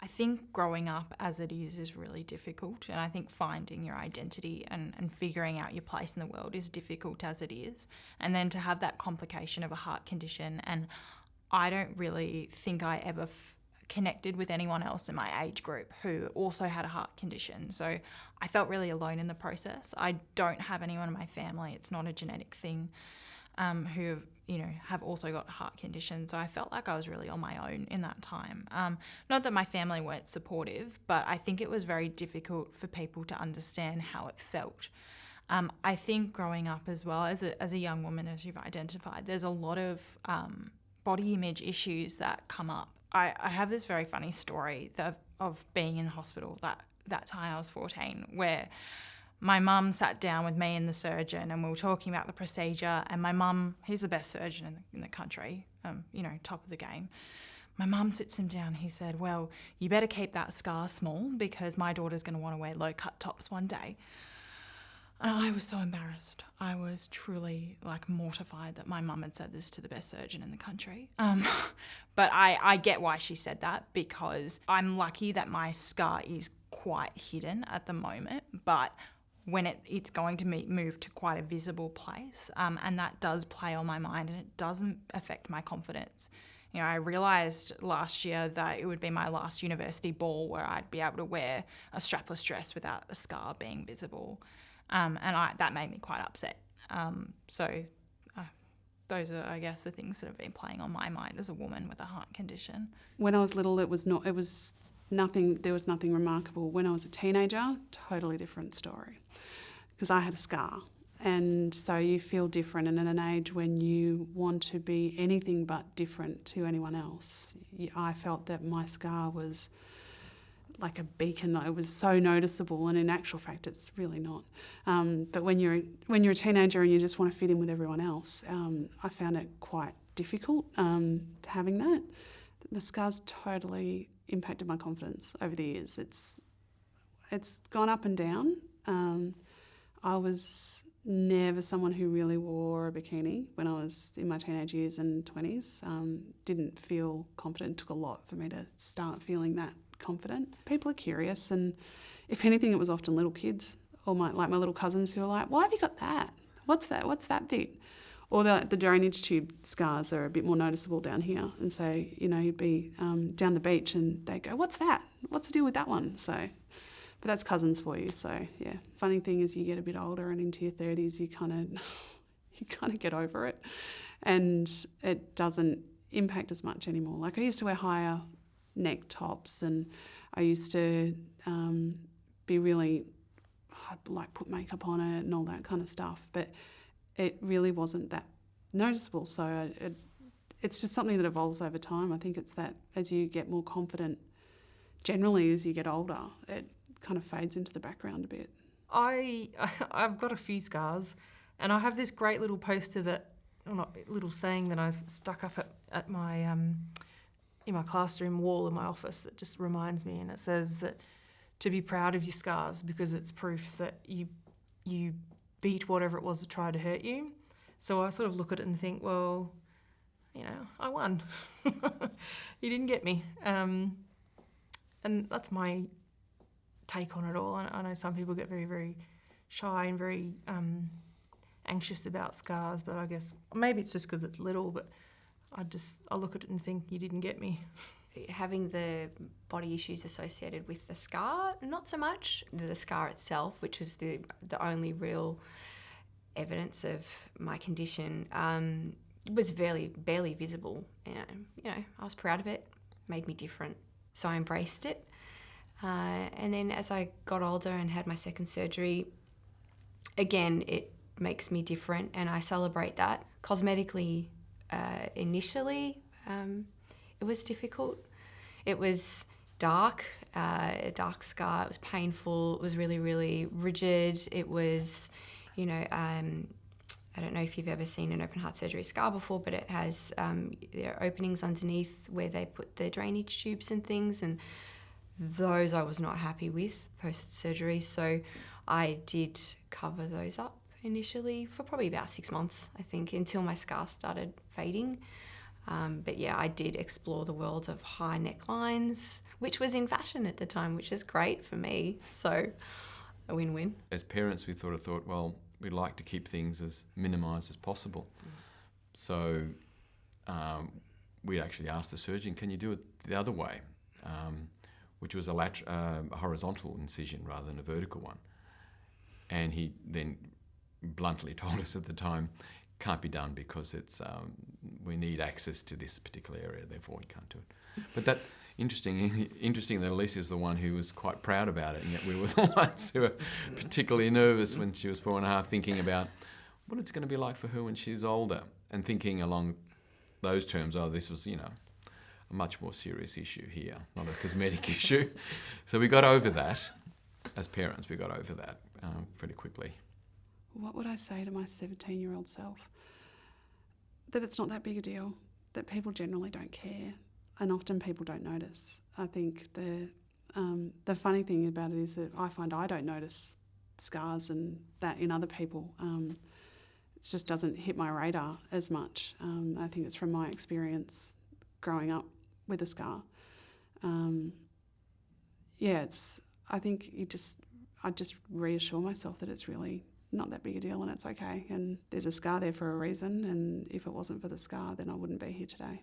I think growing up as it is really difficult, and I think finding your identity and figuring out your place in the world is difficult as it is. And then to have that complication of a heart condition, and I don't really think I ever connected with anyone else in my age group who also had a heart condition. So I felt really alone in the process. I don't have anyone in my family, it's not a genetic thing, who have also got heart conditions. So I felt like I was really on my own in that time. Not that my family weren't supportive, but I think it was very difficult for people to understand how it felt. I think growing up as well, as a young woman, as you've identified, there's a lot of body image issues that come up. I have this very funny story of being in hospital that time I was 14, where my mum sat down with me and the surgeon and we were talking about the procedure, and my mum, he's the best surgeon in the country, top of the game. My mum sits him down, he said, well, you better keep that scar small because my daughter's going to want to wear low-cut tops one day. And I was so embarrassed. I was truly mortified that my mum had said this to the best surgeon in the country. But I get why she said that, because I'm lucky that my scar is quite hidden at the moment, but when it's going to move to quite a visible place, and that does play on my mind, and it doesn't affect my confidence. I realised last year that it would be my last university ball where I'd be able to wear a strapless dress without a scar being visible. And that made me quite upset. Those are, I guess, the things that have been playing on my mind as a woman with a heart condition. When I was little, there was nothing remarkable. When I was a teenager, totally different story, because I had a scar. And so you feel different, and at an age when you want to be anything but different to anyone else, I felt that my scar was like a beacon. It was so noticeable, and in actual fact it's really not. But when you're a teenager and you just want to fit in with everyone else, I found it quite difficult having that. The scar's totally impacted my confidence over the years. It's gone up and down. I was never someone who really wore a bikini when I was in my teenage years and 20s. Didn't feel confident. It took a lot for me to start feeling that confident. People are curious, and if anything, it was often little kids or my little cousins who are like, why have you got that? What's that? What's that bit? Or the drainage tube scars are a bit more noticeable down here. And so, you'd be down the beach and they'd go, what's that? What's the deal with that one? So, but that's cousins for you. So, yeah. Funny thing is, you get a bit older and into your 30s, you kind of get over it. And it doesn't impact as much anymore. Like, I used to wear higher neck tops, and I used to be really, put makeup on it and all that kind of stuff. But it really wasn't that noticeable. So it's just something that evolves over time. I think it's that as you get more confident, generally as you get older, it kind of fades into the background a bit. I've got a few scars, and I have this great little poster little saying that I stuck up at my in my classroom wall in my office that just reminds me, and it says that to be proud of your scars because it's proof that you beat whatever it was that tried to hurt you. So I sort of look at it and think, well, I won. You didn't get me. And that's my take on it all. I know some people get very, very shy and very anxious about scars, but I guess maybe it's just because it's little, but I look at it and think, you didn't get me. Having the body issues associated with the scar, not so much. The scar itself, which was the only real evidence of my condition, was barely visible. I was proud of it, made me different. So I embraced it. And then as I got older and had my second surgery, again, it makes me different, and I celebrate that. Cosmetically, initially, it was difficult. It was dark, a dark scar. It was painful. It was really, really rigid. It was, I don't know if you've ever seen an open heart surgery scar before, but it has, there are openings underneath where they put the drainage tubes and things, and those I was not happy with post-surgery. So I did cover those up initially for probably about 6 months, I think, until my scar started fading. But yeah, I did explore the world of high necklines, which was in fashion at the time, which is great for me. So a win-win. As parents, we thought, well, we'd like to keep things as minimised as possible. So we actually asked the surgeon, can you do it the other way? Which was a horizontal incision rather than a vertical one. And he then bluntly told us at the time, can't be done because it's we need access to this particular area, therefore we can't do it. But that interesting that Alicia is the one who was quite proud about it, and yet we were the ones who were particularly nervous when she was 4.5, thinking about what it's going to be like for her when she's older, and thinking along those terms, this was, a much more serious issue here, not a cosmetic issue. So we got over that. As parents, we got over that pretty quickly. What would I say to my 17-year-old self? That it's not that big a deal, that people generally don't care, and often people don't notice. I think the funny thing about it is that I find I don't notice scars and that in other people. It just doesn't hit my radar as much. I think it's from my experience growing up with a scar. I just reassure myself that it's really not that big a deal and it's okay, and there's a scar there for a reason, and if it wasn't for the scar then I wouldn't be here today.